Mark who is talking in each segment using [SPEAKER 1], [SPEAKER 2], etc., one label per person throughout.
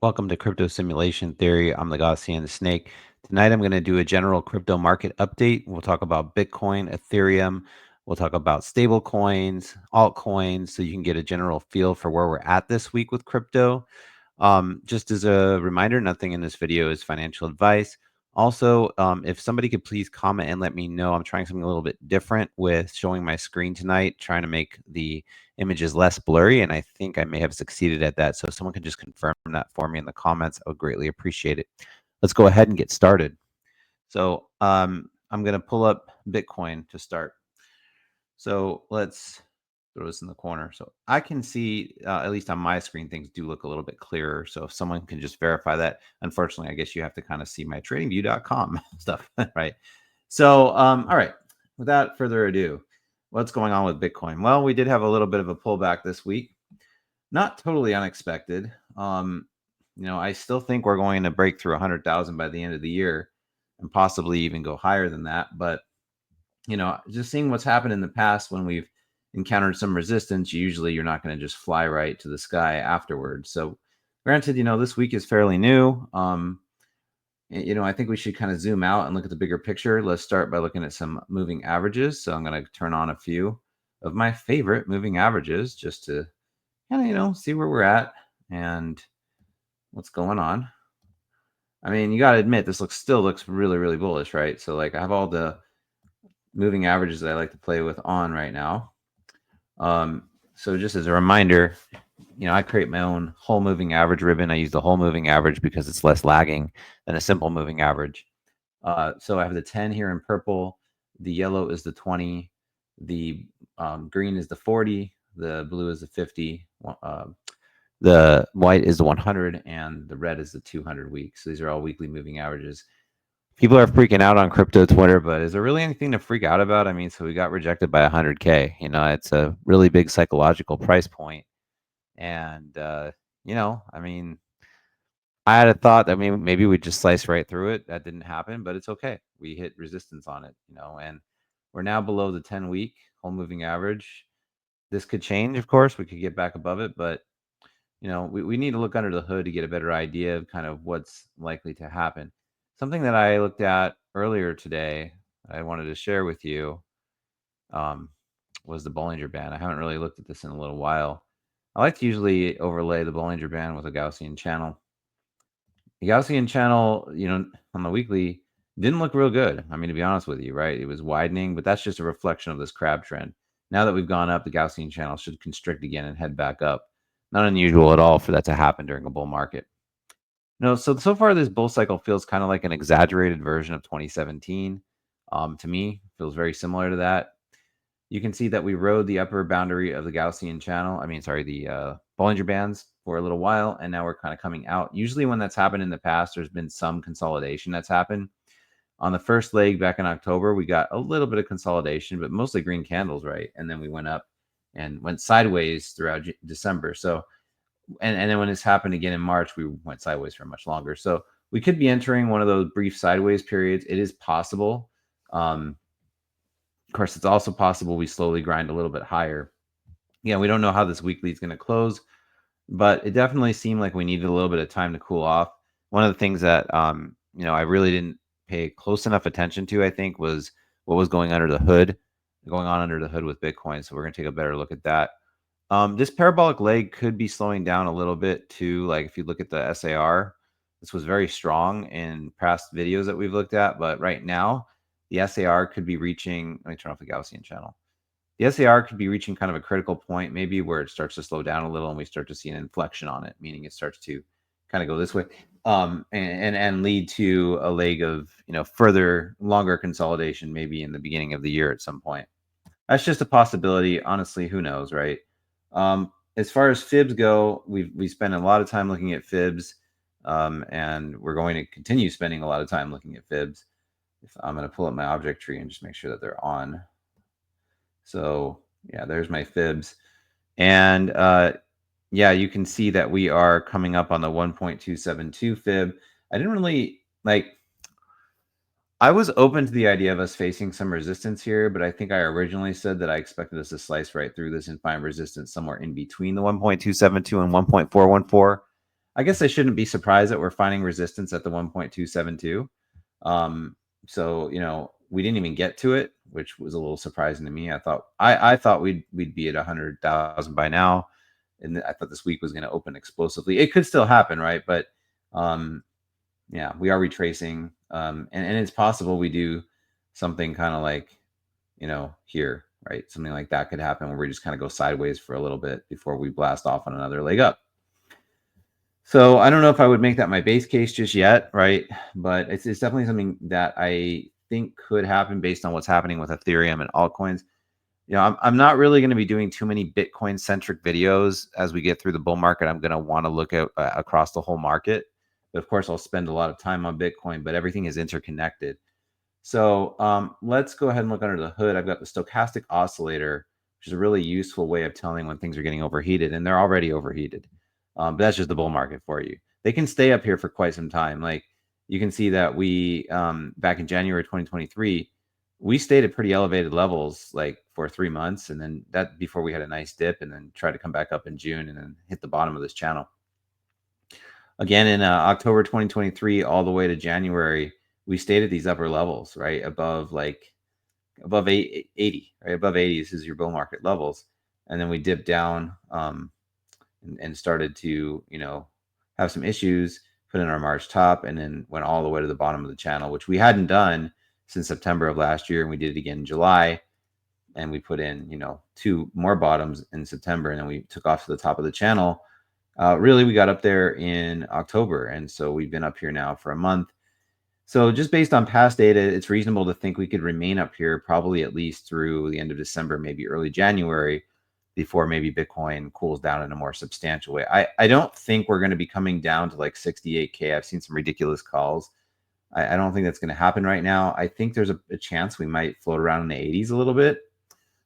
[SPEAKER 1] Welcome to Crypto Simulation Theory. I'm the Gaussian Snake. Tonight I'm going to do a general crypto market update. We'll talk about Bitcoin, Ethereum. We'll talk about stable coins, altcoins, so you can get a general feel for where we're at this week with crypto. Just as a reminder, nothing in this video is financial advice. Also, if somebody could please comment and let me know, I'm trying something a little bit different with showing my screen tonight, trying to make the images less blurry, and I think I may have succeeded at that. So if someone could just confirm that for me in the comments, I would greatly appreciate it. Let's go ahead and get started. So I'm going to pull up Bitcoin to start. So let's throw this in the corner. So I can see, at least on my screen, things do look a little bit clearer. So if someone can just verify that, unfortunately, I guess you have to kind of see my tradingview.com stuff, right? So, all right, without further ado, what's going on with Bitcoin? Well, we did have a little bit of a pullback this week. Not totally unexpected. I still think we're going to break through 100,000 by the end of the year and possibly even go higher than that. But, just seeing what's happened in the past when we've encountered some resistance, usually you're not going to just fly right to the sky afterwards. So granted, this week is fairly new. I think we should kind of zoom out and look at the bigger picture. Let's start by looking at some moving averages. So I'm going to turn on a few of my favorite moving averages just to kind of, see where we're at and what's going on. I mean, you got to admit, this still looks really, really bullish, right? So like I have all the moving averages that I like to play with on right now. So just as a reminder, I create my own whole moving average ribbon. I use the whole moving average because it's less lagging than a simple moving average. So I have the 10 here in purple. The yellow is the 20. The green is the 40. The blue is the 50. The white is the 100, and the red is the 200 week. So these are all weekly moving averages. People are freaking out on crypto Twitter, but is there really anything to freak out about? I mean, so we got rejected by 100K. It's a really big psychological price point. And, I mean, I had a thought that maybe we just slice right through it. That didn't happen, but it's okay. We hit resistance on it, and we're now below the 10-week whole moving average. This could change, of course. We could get back above it, but we need to look under the hood to get a better idea of kind of what's likely to happen. Something that I looked at earlier today, I wanted to share with you, was the Bollinger Band. I haven't really looked at this in a little while. I like to usually overlay the Bollinger Band with a Gaussian channel. The Gaussian channel, on the weekly didn't look real good. I mean, to be honest with you, right? It was widening, but that's just a reflection of this crab trend. Now that we've gone up, the Gaussian channel should constrict again and head back up. Not unusual at all for that to happen during a bull market. So far this bull cycle feels kind of like an exaggerated version of 2017. To me, feels very similar to that. You can see that we rode the upper boundary of the Gaussian channel. The Bollinger Bands for a little while, and now we're kind of coming out. Usually when that's happened in the past, there's been some consolidation that's happened. On the first leg back in October, we got a little bit of consolidation, but mostly green candles, right? And then we went up and went sideways throughout December. So, and then when this happened again in March, we went sideways for much longer. So we could be entering one of those brief sideways periods. It is possible. Of course, it's also possible we slowly grind a little bit higher. Yeah, we don't know how this weekly is going to close, but it definitely seemed like we needed a little bit of time to cool off. One of the things that I really didn't pay close enough attention to, I think, was what was going on under the hood with Bitcoin. So we're going to take a better look at that. This parabolic leg could be slowing down a little bit too. Like if you look at the SAR, this was very strong in past videos that we've looked at, but right now the SAR could be reaching, let me turn off the Gaussian channel. The SAR could be reaching kind of a critical point, maybe where it starts to slow down a little and we start to see an inflection on it, meaning it starts to kind of go this way, and lead to a leg of, further longer consolidation, maybe in the beginning of the year at some point. That's just a possibility. Honestly, who knows, right? As far as fibs go, we spend a lot of time looking at fibs, and we're going to continue spending a lot of time looking at fibs. If I'm going to pull up my object tree and just make sure that they're on. So yeah, there's my fibs. And yeah, you can see that we are coming up on the 1.272 fib. I didn't really I was open to the idea of us facing some resistance here, but I think I originally said that I expected us to slice right through this and find resistance somewhere in between the 1.272 and 1.414. I guess I shouldn't be surprised that we're finding resistance at the 1.272. So, you know, we didn't even get to it, which was a little surprising to me. I thought we'd be at 100,000 by now, and I thought this week was going to open explosively. It could still happen, right? But yeah, we are retracing, and it's possible we do something kind of like, you know, here, right? Something like that could happen where we just kind of go sideways for a little bit before we blast off on another leg up. So I don't know if I would make that my base case just yet, right? But it's definitely something that I think could happen based on what's happening with Ethereum and altcoins. You know, I'm not really going to be doing too many Bitcoin centric videos as we get through the bull market. I'm going to want to look at across the whole market. But of course, I'll spend a lot of time on Bitcoin, but everything is interconnected. So let's go ahead and look under the hood. I've got the stochastic oscillator, which is a really useful way of telling when things are getting overheated, and they're already overheated. But that's just the bull market for you. They can stay up here for quite some time. Like you can see that we back in January 2023, we stayed at pretty elevated levels like for 3 months, and then that before we had a nice dip, and then tried to come back up in June, and then hit the bottom of this channel again in October 2023 all the way to January. We stayed at these upper levels, right above above 80, right above 80. This is your bull market levels, and then we dipped down and started to, you know, have some issues, put in our March top, and then went all the way to the bottom of the channel, which we hadn't done since September of last year, and we did it again in July, and we put in, you know, 2 more bottoms in September, and then we took off to the top of the channel. Really, we got up there in October, and so we've been up here now for a month. So just based on past data, it's reasonable to think we could remain up here probably at least through the end of December, maybe early January, before maybe Bitcoin cools down in a more substantial way. I don't think we're going to be coming down to like 68K. I've seen some ridiculous calls. I don't think that's going to happen right now. I think there's a chance we might float around in the 80s a little bit.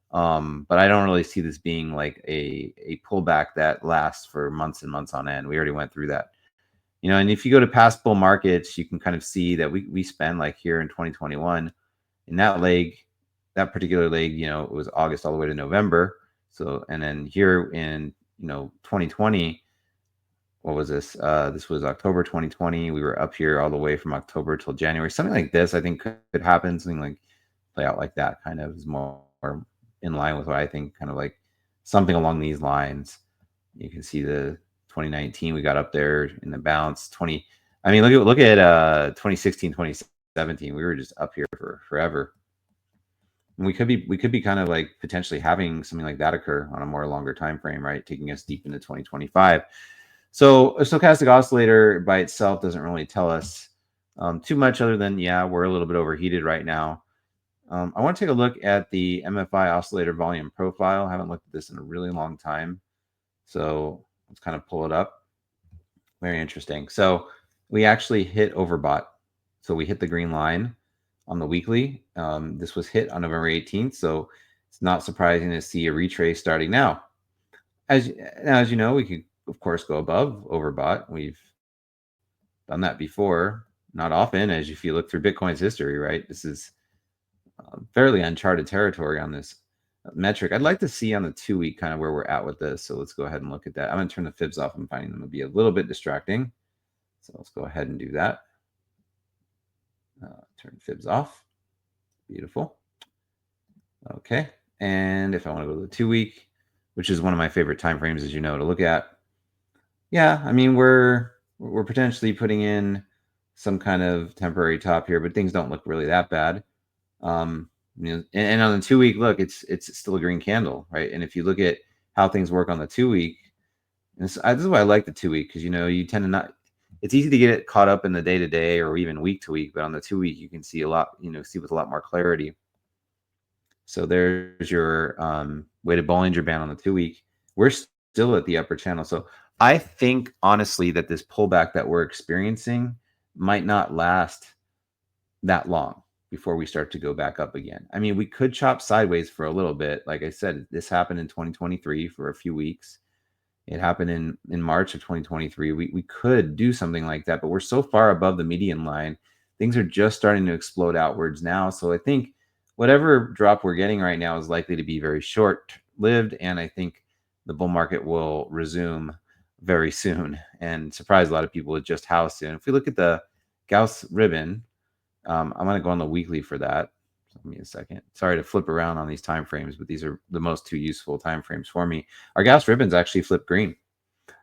[SPEAKER 1] But I don't really see this being like a pullback that lasts for months and months on end. We already went through that. You know, and if you go to past bull markets, you can kind of see that we spend like here in 2021 in that leg, that particular leg, you know, it was August all the way to November. So, and then here in, you know, 2020, what was this? This was October 2020. We were up here all the way from October till January. Something like this, I think could happen. Something like play out like that kind of is more in line with what I think, kind of like something along these lines. You can see the 2019, we got up there in the bounce. I mean, look at 2016, 2017. We were just up here for forever. And we could be kind of like potentially having something like that occur on a more longer time frame, right? Taking us deep into 2025. So a stochastic oscillator by itself doesn't really tell us too much other than, yeah, we're a little bit overheated right now. I want to take a look at the MFI oscillator volume profile. I haven't looked at this in a really long time. So let's kind of pull it up. Very interesting. So we actually hit overbought. So we hit the green line on the weekly. This was hit on November 18th. So it's not surprising to see a retrace starting now. As you know, we could, of course, go above overbought. We've done that before, not often, as if you look through Bitcoin's history, right? This is fairly uncharted territory on this metric. I'd like to see on the 2-week kind of where we're at with this. So let's go ahead and look at that. I'm going to turn the fibs off. I'm finding them to be a little bit distracting. So let's go ahead and do that. Turn fibs off. Beautiful. Okay. And if I want to go to the 2-week, which is one of my favorite time frames, as you know, to look at. Yeah, I mean, we're potentially putting in some kind of temporary top here, but things don't look really that bad. You know, and on the 2-week, look, it's still a green candle, right? And if you look at how things work on the 2-week, this is why I like the 2-week, because, you know, you tend to not, it's easy to get it caught up in the day to day or even week to week, but on the 2-week, you can see a lot, you know, see with a lot more clarity. So there's your weighted Bollinger Band on the 2-week. We're still at the upper channel. So I think honestly that this pullback that we're experiencing might not last that long before we start to go back up again. I mean, we could chop sideways for a little bit. Like I said, this happened in 2023 for a few weeks. It happened in March of 2023. We could do something like that, but we're so far above the median line. Things are just starting to explode outwards now. So I think whatever drop we're getting right now is likely to be very short-lived, and I think the bull market will resume very soon and surprise a lot of people with just how soon. If we look at the Gauss ribbon, I'm going to go on the weekly for that. Give me a second. Sorry to flip around on these time frames, but these are the most two useful time frames for me. Our Gauss ribbons actually flip green.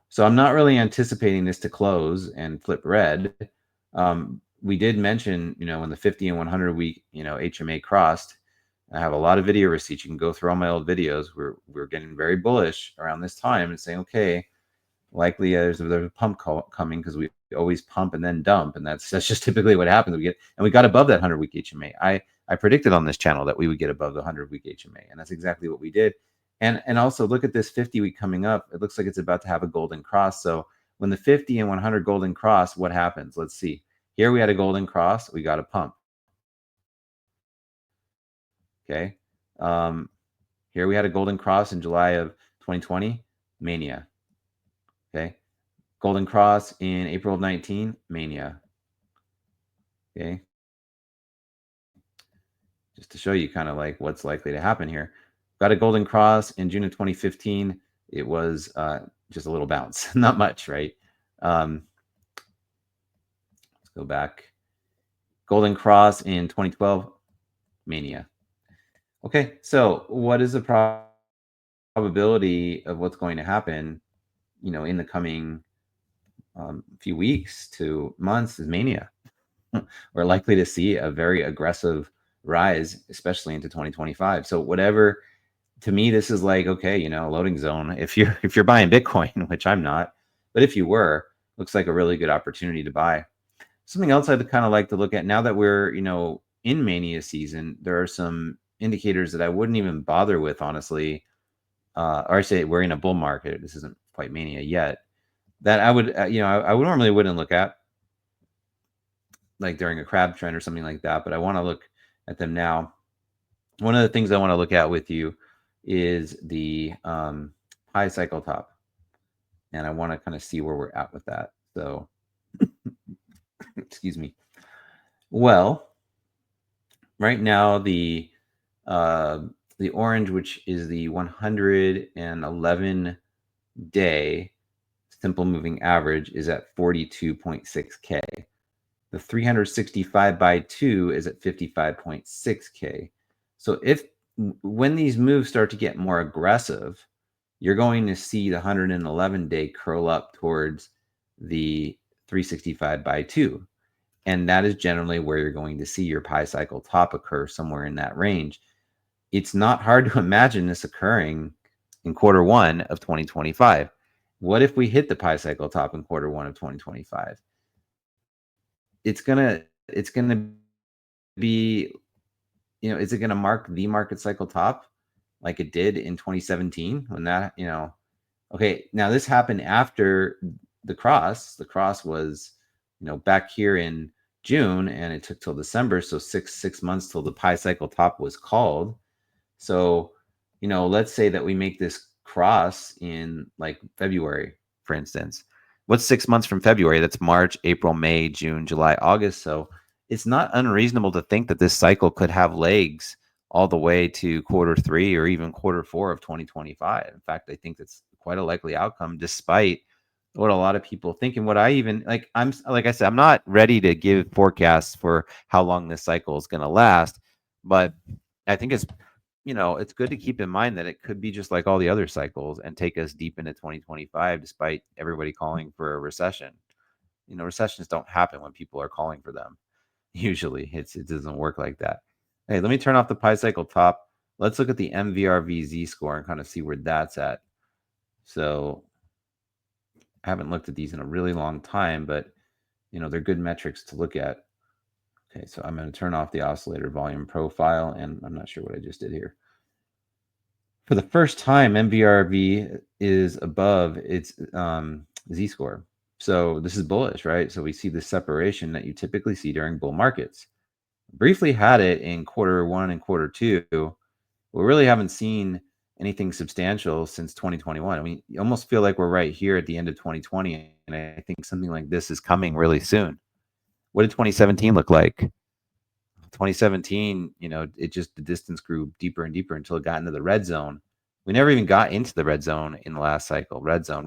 [SPEAKER 1] So I'm not really anticipating this to close and flip red. We did mention, when the 50 and 100 week, HMA crossed. I have a lot of video receipts. You can go through all my old videos. We're getting very bullish around this time and saying, okay, likely there's a pump coming because we always pump and then dump, and that's just typically what happens. We got above that 100-week HMA. I predicted on this channel that we would get above the 100-week HMA, and that's exactly what we did. And also look at this 50-week coming up. It looks like it's about to have a golden cross. So when the 50 and 100 golden cross, what happens? Let's see. Here we had a golden cross. We got a pump. Okay. Here we had a golden cross in July of 2020, mania. Okay. Golden cross in April of 19, mania. Okay. Just to show you kind of like what's likely to happen here. Got a golden cross in June of 2015. It was just a little bounce, not much, right? Let's go back. Golden cross in 2012, mania. Okay, so what is the probability of what's going to happen, in the coming few weeks to months is mania. We're likely to see a very aggressive rise, especially into 2025. So whatever, to me, this is like, okay, loading zone. If you're buying Bitcoin, which I'm not, but if you were, looks like a really good opportunity to buy. Something else I'd kind of like to look at now that we're, in mania season, there are some indicators that I wouldn't even bother with, honestly. Or I say we're in a bull market. This isn't quite mania yet. That I would, I normally wouldn't look at, like during a crab trend or something like that, but I want to look at them now. One of the things I want to look at with you is the high cycle top, and I want to kind of see where we're at with that. So, excuse me. Well, right now the orange, which is the 111 day simple moving average, is at 42.6K. The 365 by 2 is at 55.6K. So when these moves start to get more aggressive, you're going to see the 111 day curl up towards the 365 by 2. And that is generally where you're going to see your pi cycle top occur, somewhere in that range. It's not hard to imagine this occurring in Q1 of 2025. What if we hit the pi cycle top in Q1 of 2025? It's gonna be, is it gonna mark the market cycle top like it did in 2017 when that, okay, now this happened after the cross. The cross was, back here in June, and it took till December. So six months till the pi cycle top was called. So, let's say that we make this cross in like February, for instance. What's 6 months from February? That's March, April, May, June, July, August. So it's not unreasonable to think that this cycle could have legs all the way to Q3 or even Q4 of 2025. In fact, I think that's quite a likely outcome, despite what a lot of people think. And what I even like I said, I'm not ready to give forecasts for how long this cycle is going to last, but I think it's good to keep in mind that it could be just like all the other cycles and take us deep into 2025, despite everybody calling for a recession. Recessions don't happen when people are calling for them. Usually it doesn't work like that. Hey, let me turn off the pi cycle top. Let's look at the MVRVZ score and kind of see where that's at. So I haven't looked at these in a really long time, but they're good metrics to look at. Okay, so I'm going to turn off the oscillator volume profile, and I'm not sure what I just did here. For the first time, MVRV is above its Z-score. So this is bullish, right? So we see the separation that you typically see during bull markets. Briefly had it in Q1 and Q2. We really haven't seen anything substantial since 2021. I mean, you almost feel like we're right here at the end of 2020, and I think something like this is coming really soon. What did 2017 look like? 2017, the distance grew deeper and deeper until it got into the red zone. We never even got into the red zone in the last cycle. Red zone.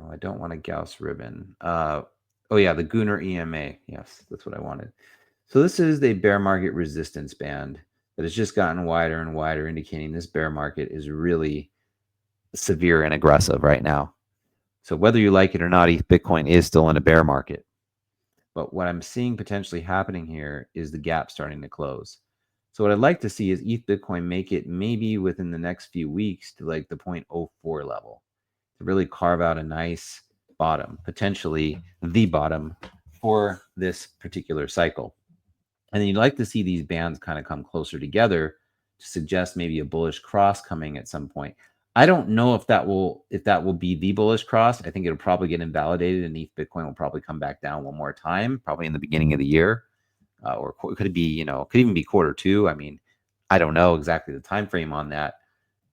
[SPEAKER 1] Oh, I don't want a Gauss ribbon. Oh yeah, the Gunnar EMA. Yes, that's what I wanted. So this is the bear market resistance band that has just gotten wider and wider, indicating this bear market is really severe and aggressive right now. So whether you like it or not, ETH Bitcoin is still in a bear market. But what I'm seeing potentially happening here is the gap starting to close. So what I'd like to see is ETH Bitcoin make it maybe within the next few weeks to like the 0.04 level to really carve out a nice bottom, potentially the bottom for this particular cycle. And then you'd like to see these bands kind of come closer together to suggest maybe a bullish cross coming at some point. I don't know if that will be the bullish cross. I think it'll probably get invalidated, and ETH Bitcoin will probably come back down one more time, probably in the beginning of the year, or could it be, could even be Q2. I mean, I don't know exactly the time frame on that,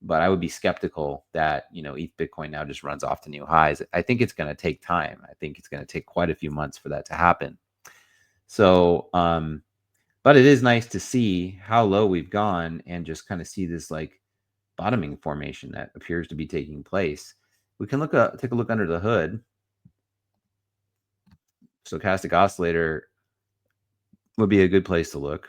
[SPEAKER 1] but I would be skeptical that ETH Bitcoin now just runs off to new highs. I think it's going to take time. I think it's going to take quite a few months for that to happen. So, but it is nice to see how low we've gone and just kind of see this like bottoming formation that appears to be taking place. We can take a look under the hood. Stochastic oscillator would be a good place to look.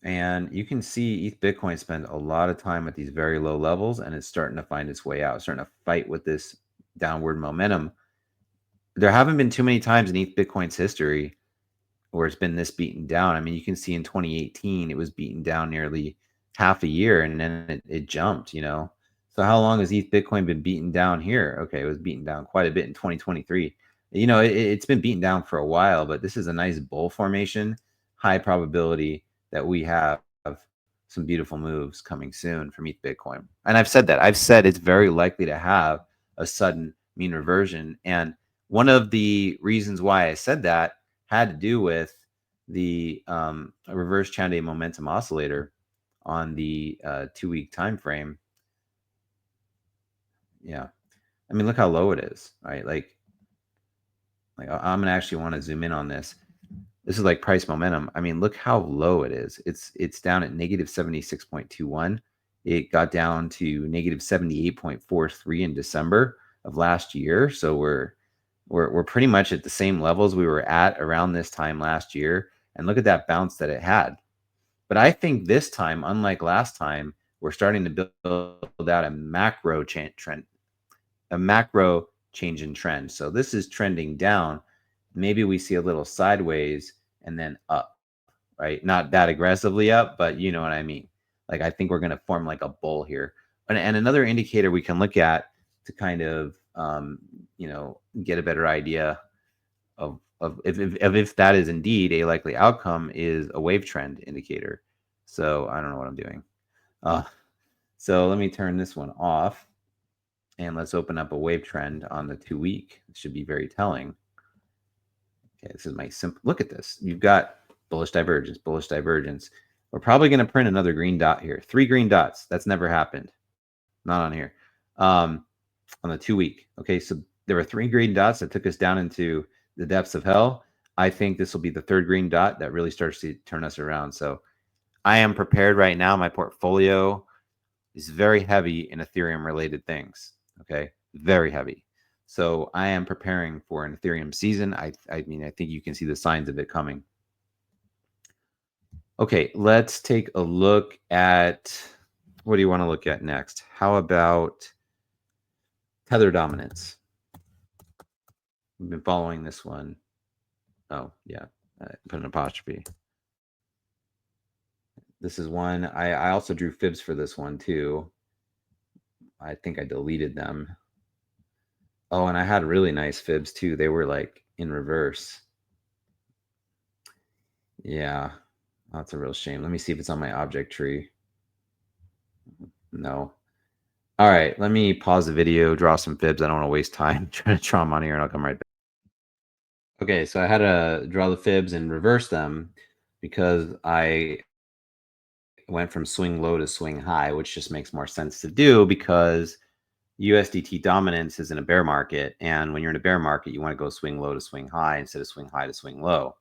[SPEAKER 1] And you can see ETH Bitcoin spend a lot of time at these very low levels, and it's starting to find its way out, it's starting to fight with this downward momentum. There haven't been too many times in ETH Bitcoin's history where it's been this beaten down. I mean, you can see in 2018, it was beaten down nearly half a year, and then it jumped, So how long has ETH Bitcoin been beaten down here? Okay, it was beaten down quite a bit in 2023. It's been beaten down for a while, but this is a nice bull formation. High probability that we have some beautiful moves coming soon from ETH Bitcoin. And I've said that. I've said it's very likely to have a sudden mean reversion. And one of the reasons why I said that had to do with the reverse Chandé momentum oscillator on the 2-week time frame. Yeah, I mean, look how low it is, right? Like I'm gonna actually want to zoom in on this. This is like price momentum. I mean, look how low it is. It's down at negative 76.21. It got down to negative 78.43 in December of last year. So we're pretty much at the same levels we were at around this time last year. And look at that bounce that it had. But I think this time, unlike last time, we're starting to build out a macro trend, a macro change in trend. So this is trending down. Maybe we see a little sideways and then up, right? Not that aggressively up, but you know what I mean. Like I think we're going to form like a bull here. And another indicator we can look at to kind of get a better idea of if that is indeed a likely outcome is a wave trend indicator. So I don't know what I'm doing. So let me turn this one off and let's open up a wave trend on the 2-week. It should be very telling. Okay, this is my simple look at this. You've got bullish divergence, bullish divergence. We're probably going to print another green dot here. 3 green dots. That's never happened. Not on here. On the 2-week. Okay, so there were 3 green dots that took us down into the depths of hell. I think this will be the 3rd green dot that really starts to turn us around. So I am prepared right now. My portfolio is very heavy in Ethereum related things. Okay, very heavy. So I am preparing for an Ethereum season. I mean, I think you can see the signs of it coming. Okay, let's take a look at, what do you want to look at next? How about tether dominance? We've been following this one. Oh, yeah, put an apostrophe. This is one. I also drew fibs for this one too. I think I deleted them. Oh, and I had really nice fibs too. They were like in reverse. Yeah, that's a real shame. Let me see if it's on my object tree. No. All right, let me pause the video, draw some fibs. I don't want to waste time trying to draw them on here, and I'll come right back. Okay, so I had to draw the fibs and reverse them because I went from swing low to swing high, which just makes more sense to do because USDT dominance is in a bear market. And when you're in a bear market, you want to go swing low to swing high instead of swing high to swing low.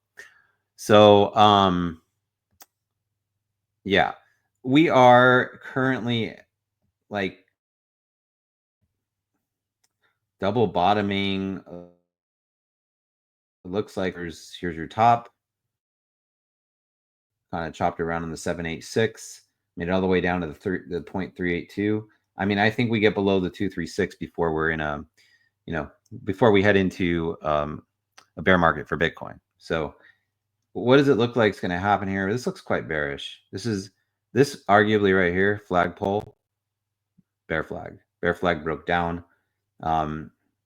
[SPEAKER 1] So, yeah, we are currently like double bottoming. It looks like here's your top. Kind of chopped around in the 786, made it all the way down to the 0.382. I mean, I think we get below the 236 before we're in a, before we head into a bear market for Bitcoin. So what does it look like is going to happen here? This looks quite bearish. This arguably right here, flagpole, bear flag. Bear flag broke down.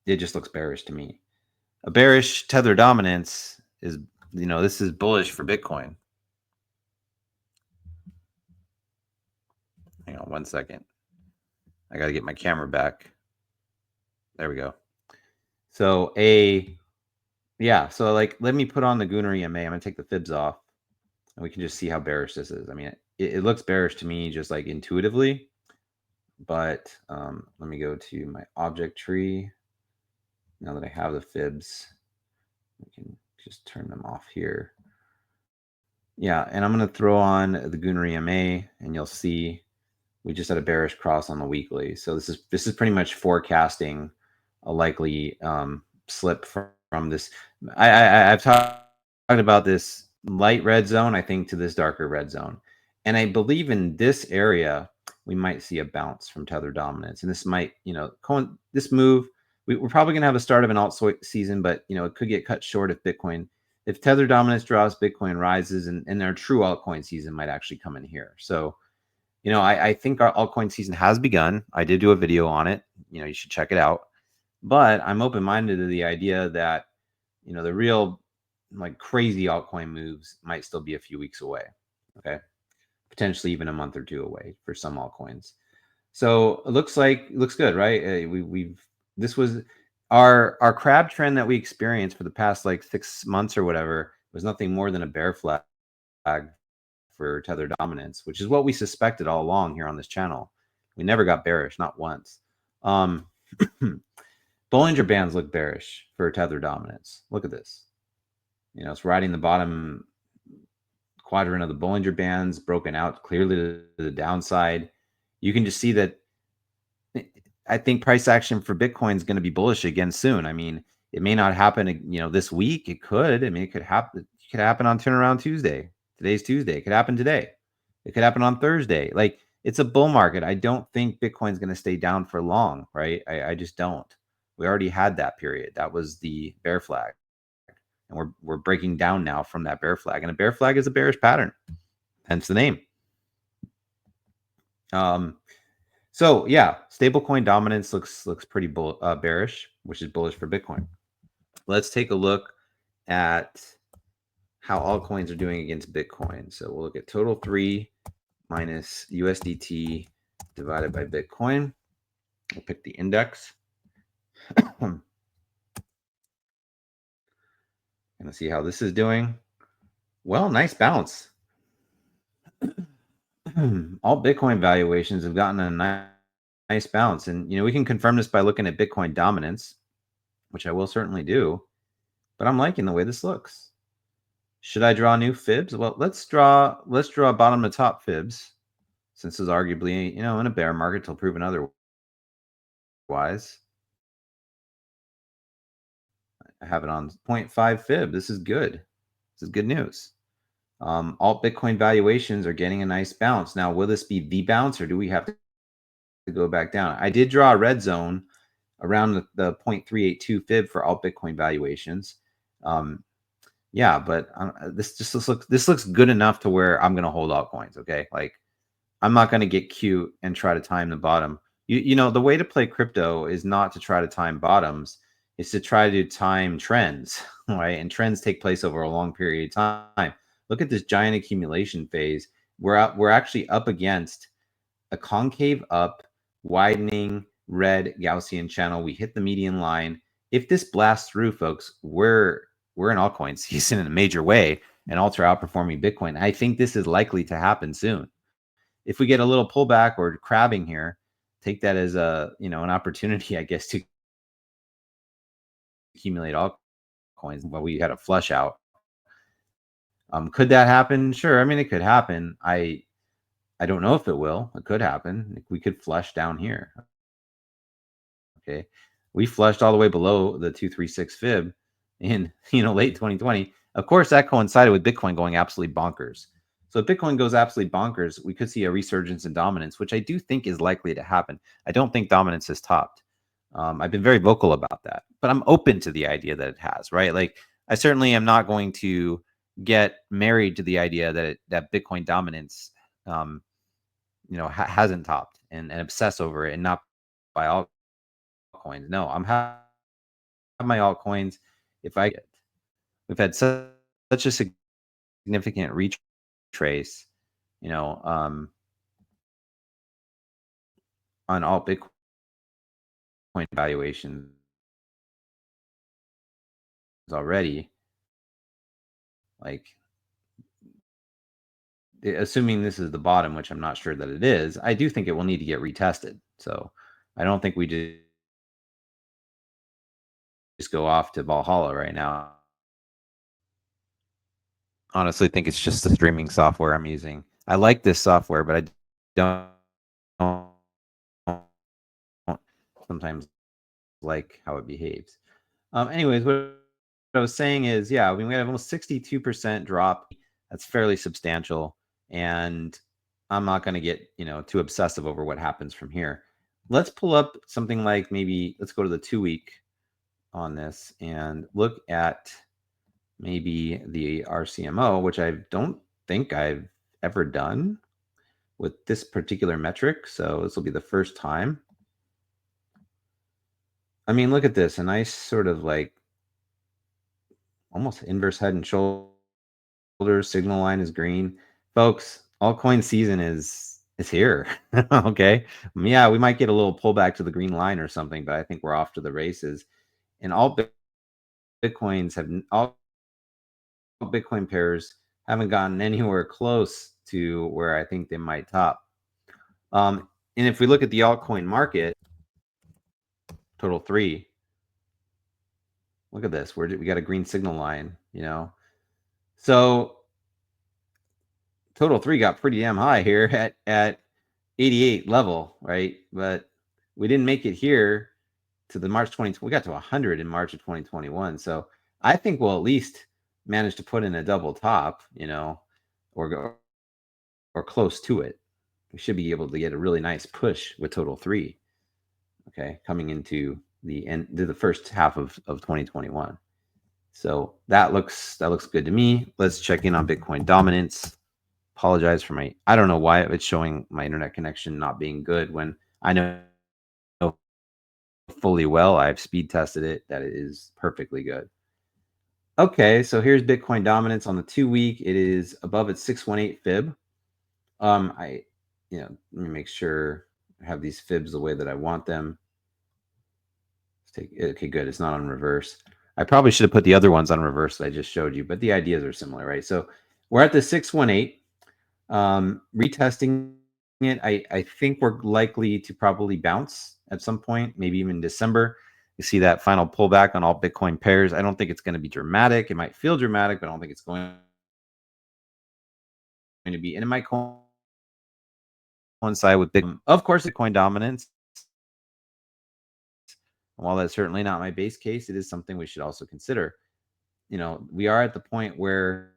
[SPEAKER 1] It just looks bearish to me. A bearish tether dominance is, this is bullish for Bitcoin. Hang on 1 second. I got to get my camera back. There we go. So so like, let me put on the Gunner EMA. I'm going to take the fibs off and we can just see how bearish this is. I mean, it looks bearish to me just like intuitively, but let me go to my object tree. Now that I have the fibs, we can just turn them off here. Yeah, and I'm going to throw on the Gunner EMA and you'll see we just had a bearish cross on the weekly. So this is pretty much forecasting a likely slip from this. I've talked about this light red zone, I think, to this darker red zone. And I believe in this area, we might see a bounce from tether dominance. And this might, this move, we're probably going to have a start of an alt season, but, it could get cut short if tether dominance drops, Bitcoin rises, and our true altcoin season might actually come in here. So, I think our altcoin season has begun. I did do a video on it. You should check it out. But I'm open-minded to the idea that, the real like crazy altcoin moves might still be a few weeks away. Okay. Potentially even a month or two away for some altcoins. So it looks good, right? This was our crab trend that we experienced for the past like 6 months or whatever was nothing more than a bear flag for tether dominance, which is what we suspected all along here on this channel. We never got bearish, not once. Bollinger Bands look bearish for tether dominance. Look at this. It's riding the bottom quadrant of the Bollinger Bands, broken out clearly to the downside. You can just see that I think price action for Bitcoin is going to be bullish again soon. I mean, it may not happen, this week. It could. I mean, it could happen. It could happen on Turnaround Tuesday. Today's Tuesday. It could happen today. It could happen on Thursday. Like, it's a bull market. I don't think Bitcoin's going to stay down for long, right? I just don't. We already had that period. That was the bear flag. And we're breaking down now from that bear flag. And a bear flag is a bearish pattern. Hence the name. So yeah, stablecoin dominance looks pretty bearish, which is bullish for Bitcoin. Let's take a look at how altcoins are doing against Bitcoin. So we'll look at total 3 minus USDT divided by Bitcoin. We'll pick the index. Gonna see how this is doing. Well, nice bounce. All Bitcoin valuations have gotten a nice bounce. And, we can confirm this by looking at Bitcoin dominance, which I will certainly do. But I'm liking the way this looks. Should I draw new fibs? Well, let's draw bottom to top fibs, since it's arguably, in a bear market till proven otherwise. I have it on 0.5 fib. This is good. This is good news. Alt Bitcoin valuations are getting a nice bounce. Now, will this be the bounce, or do we have to go back down? I did draw a red zone around the 0.382 fib for alt Bitcoin valuations. Yeah, but this looks good enough to where I'm going to hold altcoins. Okay. Like, I'm not going to get cute and try to time the bottom. The way to play crypto is not to try to time bottoms. It's to try to time trends, right? And trends take place over a long period of time. Look at this giant accumulation phase. We're actually up against a concave up, widening red Gaussian channel. We hit the median line. If this blasts through, folks, we're in altcoin season in a major way, and ultra outperforming Bitcoin. I think this is likely to happen soon. If we get a little pullback or crabbing here, take that as an opportunity, I guess, to accumulate altcoins while we had a flush out. Could that happen? Sure. I mean, it could happen. I don't know if it will. It could happen. We could flush down here. Okay. we flushed all the way below the 236 fib in late 2020. Of course, that coincided with Bitcoin going absolutely bonkers. So if Bitcoin goes absolutely bonkers, we could see a resurgence in dominance, which I do think is likely to happen. I don't think dominance has topped. I've been very vocal about that, but I'm open to the idea that it has, right? Like, I certainly am not going to get married to the idea that Bitcoin dominance, hasn't topped and obsess over it and not by altcoins. No, I'm have my altcoins if I get. We've had such a significant retrace, you know, on alt Bitcoin valuations already. Like, assuming this is the bottom, which I'm not sure that it is, I do think it will need to get retested. So I don't think we just go off to Valhalla right now. Honestly, think it's just the streaming software I'm using. I like this software, but I don't sometimes like how it behaves. Anyways, what I was saying is, yeah, we have almost 62% drop. That's fairly substantial, and I'm not going to get too obsessive over what happens from here. Let's pull up something like, maybe let's go to the 2-week on this and look at maybe the RCMO, which I don't think I've ever done with this particular metric. So this will be the first time. I mean, look at this, a nice sort of like almost inverse head and shoulders. Signal line is green. Folks, altcoin season is here. Okay. Yeah, we might get a little pullback to the green line or something, but I think we're off to the races. And all Bitcoin pairs haven't gotten anywhere close to where I think they might top. And if we look at the altcoin market, total 3, look at this. We got a green signal line, So total 3 got pretty damn high here at 88 level, right? But we didn't make it here to the March 2020. We got to 100 in March of 2021. So I think we'll at least manage to put in a double top, or close to it. We should be able to get a really nice push with total 3. Okay, coming into the first half of 2021. So that looks good to me. Let's check in on Bitcoin dominance. Apologize for I don't know why it's showing my internet connection not being good when I know fully well, I've speed tested it, that it is perfectly good. Okay, so here's Bitcoin dominance on the 2-week. It is above its 618 fib. Let me make sure I have these fibs the way that I want them. Okay, good. It's not on reverse. I probably should have put the other ones on reverse that I just showed you, but the ideas are similar, right? So we're at the 618. Retesting it, I think we're likely to probably bounce at some point, maybe even December. You see that final pullback on all Bitcoin pairs. I don't think it's going to be dramatic. It might feel dramatic, but I don't think it's going to be. And it might coincide with Bitcoin. Of course, Bitcoin dominance. While that's certainly not my base case, it is something we should also consider. We are at the point where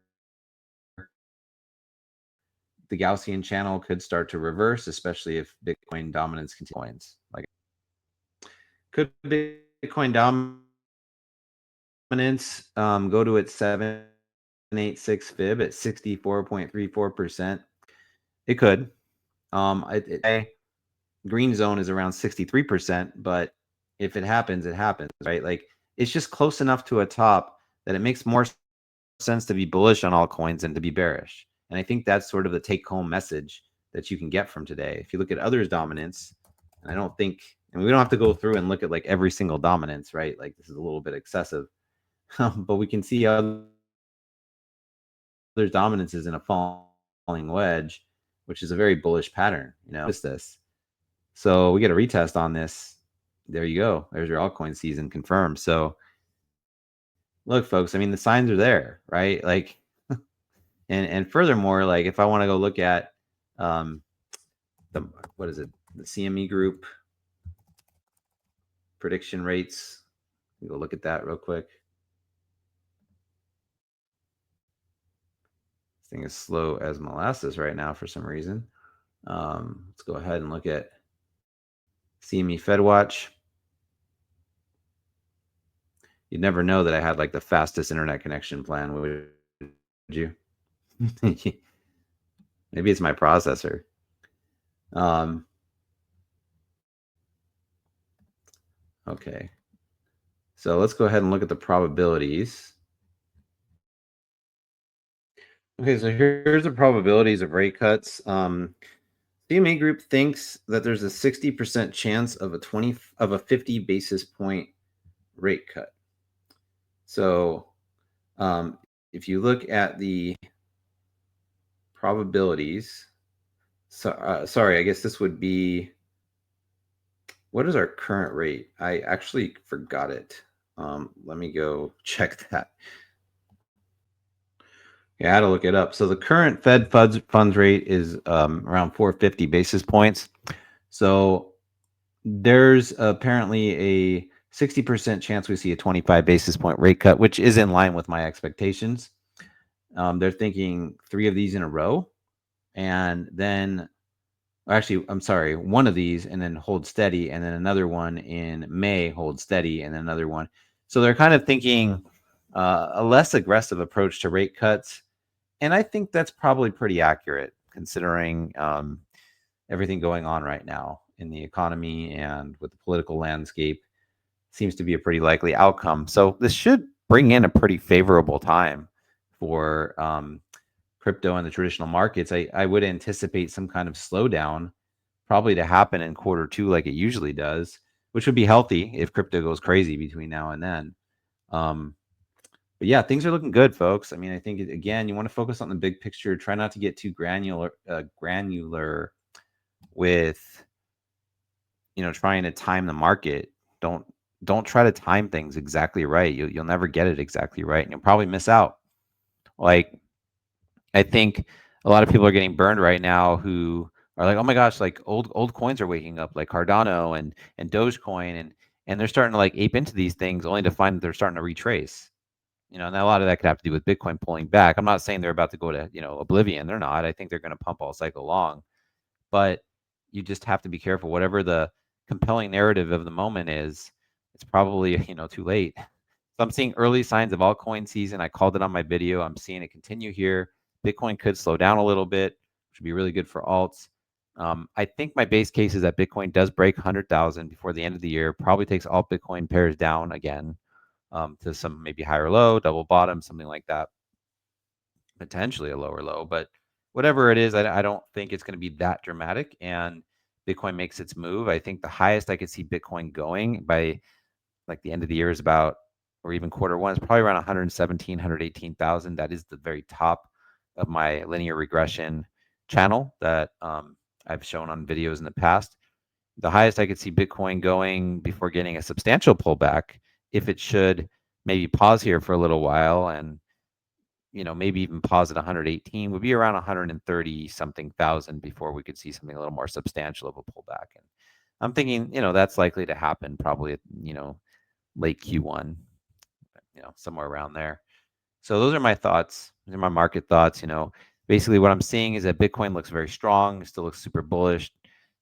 [SPEAKER 1] the Gaussian channel could start to reverse, especially if Bitcoin dominance continues. Like, could Bitcoin dominance go to its 786 fib at 64.34%? It could. Green zone is around 63%, but if it happens, it happens, right? Like, it's just close enough to a top that it makes more sense to be bullish on altcoins than to be bearish. And I think that's sort of the take-home message that you can get from today. If you look at others' dominance, and I don't think, and we don't have to go through and look at like every single dominance, right? Like, this is a little bit excessive, but we can see others' dominances in a falling wedge, which is a very bullish pattern. What's this? So we get a retest on this. There you go. There's your altcoin season confirmed. So look, folks, I mean, the signs are there, right? Like, and furthermore, like, if I want to go look at the CME group, prediction rates. Go look at that real quick. This thing is slow as molasses right now for some reason. Let's go ahead and look at CME Fed Watch. You'd never know that I had like the fastest internet connection plan, would you? Maybe it's my processor. Okay. So let's go ahead and look at the probabilities. Okay, so here's the probabilities of rate cuts. CME Group thinks that there's a 60% chance of a 50 basis point rate cut. So if you look at the probabilities, sorry, I guess this would be, what is our current rate? I actually forgot it. Let me go check that. Yeah, I had to look it up. So the current Fed funds rate is around 450 basis points. So there's apparently a 60% chance we see a 25 basis point rate cut, which is in line with my expectations. They're thinking 3 of these in a row, and then actually, I'm sorry, 1 of these and then hold steady, and then another one in May, hold steady, and then another one. So they're kind of thinking a less aggressive approach to rate cuts. And I think that's probably pretty accurate considering everything going on right now in the economy and with the political landscape. Seems to be a pretty likely outcome. So this should bring in a pretty favorable time for crypto and the traditional markets. I would anticipate some kind of slowdown probably to happen in Q2 like it usually does, which would be healthy if crypto goes crazy between now and then. But yeah, things are looking good, folks. I mean, I think again, you want to focus on the big picture. Try not to get too granular with trying to time the market. Don't try to time things exactly right. You'll never get it exactly right, and you'll probably miss out. Like I think a lot of people are getting burned right now who are like, oh my gosh, like old coins are waking up, like Cardano and Dogecoin, and they're starting to like ape into these things only to find that they're starting to retrace. And a lot of that could have to do with Bitcoin pulling back. I'm not saying they're about to go to, oblivion. They're not. I think they're going to pump all cycle long. But you just have to be careful. Whatever the compelling narrative of the moment is, it's probably, too late. So I'm seeing early signs of altcoin season. I called it on my video. I'm seeing it continue here. Bitcoin could slow down a little bit, which would be really good for alts. I think my base case is that Bitcoin does break 100,000 before the end of the year. Probably takes all Bitcoin pairs down again. To some maybe higher low, double bottom, something like that. Potentially a lower low, but whatever it is, I don't think it's going to be that dramatic. And Bitcoin makes its move. I think the highest I could see Bitcoin going by like the end of the year is about, or even Q1 is probably around 117, 118,000. That is the very top of my linear regression channel that I've shown on videos in the past. The highest I could see Bitcoin going before getting a substantial pullback, if it should maybe pause here for a little while and maybe even pause at 118, would be around 130 something thousand before we could see something a little more substantial of a pullback. And I'm thinking, that's likely to happen probably at, late Q1, somewhere around there. So those are my thoughts. These are my market thoughts. Basically what I'm seeing is that Bitcoin looks very strong, still looks super bullish.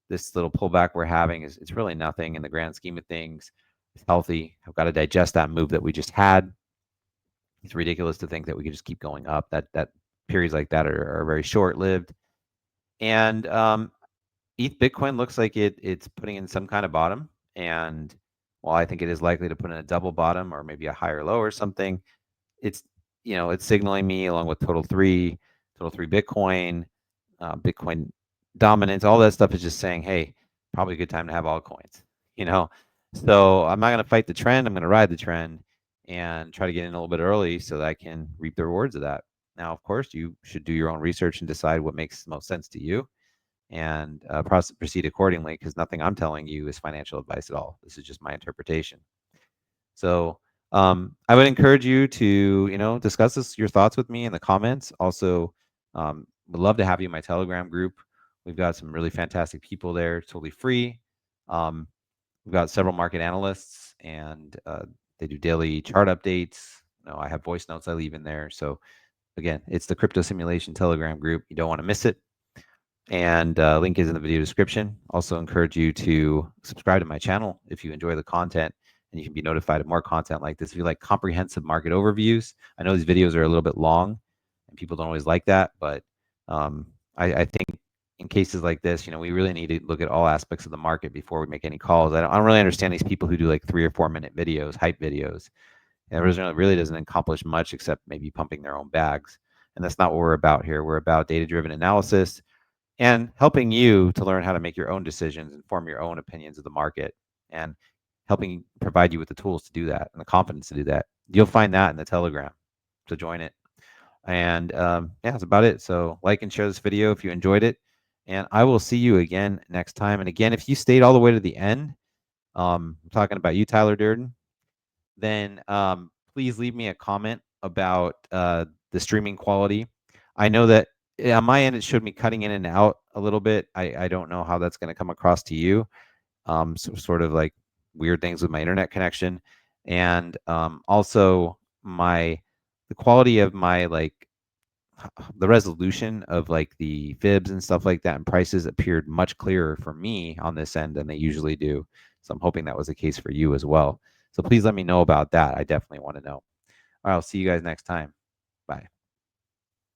[SPEAKER 1] This little pullback we're having it's really nothing in the grand scheme of things. It's healthy. I've got to digest that move that we just had. It's ridiculous to think that we could just keep going up. That periods like that are very short lived. And ETH Bitcoin looks like it's putting in some kind of bottom. And while I think it is likely to put in a double bottom or maybe a higher low or something, it's it's signaling me along with total three Bitcoin, Bitcoin dominance, all that stuff is just saying, hey, probably a good time to have altcoins. So I'm not going to fight the trend. I'm going to ride the trend and try to get in a little bit early so that I can reap the rewards of that. Now, of course, you should do your own research and decide what makes the most sense to you and proceed accordingly, because nothing I'm telling you is financial advice at all. This is just my interpretation. So I would encourage you to, discuss your thoughts with me in the comments. Also, would love to have you in my Telegram group. We've got some really fantastic people there, totally free. We've got several market analysts, and they do daily chart updates. I have voice notes I leave in there. So again, it's the Crypto Simulation Telegram group. You don't want to miss it. And link is in the video description. Also encourage you to subscribe to my channel if you enjoy the content, and you can be notified of more content like this. If you like comprehensive market overviews, I know these videos are a little bit long and people don't always like that, but I think in cases like this, we really need to look at all aspects of the market before we make any calls. I don't really understand these people who do like 3 or 4 minute videos, hype videos. It really doesn't accomplish much except maybe pumping their own bags. And that's not what we're about here. We're about data-driven analysis and helping you to learn how to make your own decisions and form your own opinions of the market, and helping provide you with the tools to do that and the confidence to do that. You'll find that in the Telegram. So join it. And yeah, that's about it. So like and share this video if you enjoyed it. And I will see you again next time. And again, if you stayed all the way to the end, I'm talking about you, Tyler Durden, then please leave me a comment about the streaming quality. I know that on my end, it showed me cutting in and out a little bit. I don't know how that's going to come across to you. So sort of like weird things with my internet connection. And also the quality of my the resolution of like the fibs and stuff like that and prices appeared much clearer for me on this end than they usually do. So I'm hoping that was the case for you as well. So please let me know about that. I definitely want to know. All right, I'll see you guys next time. Bye.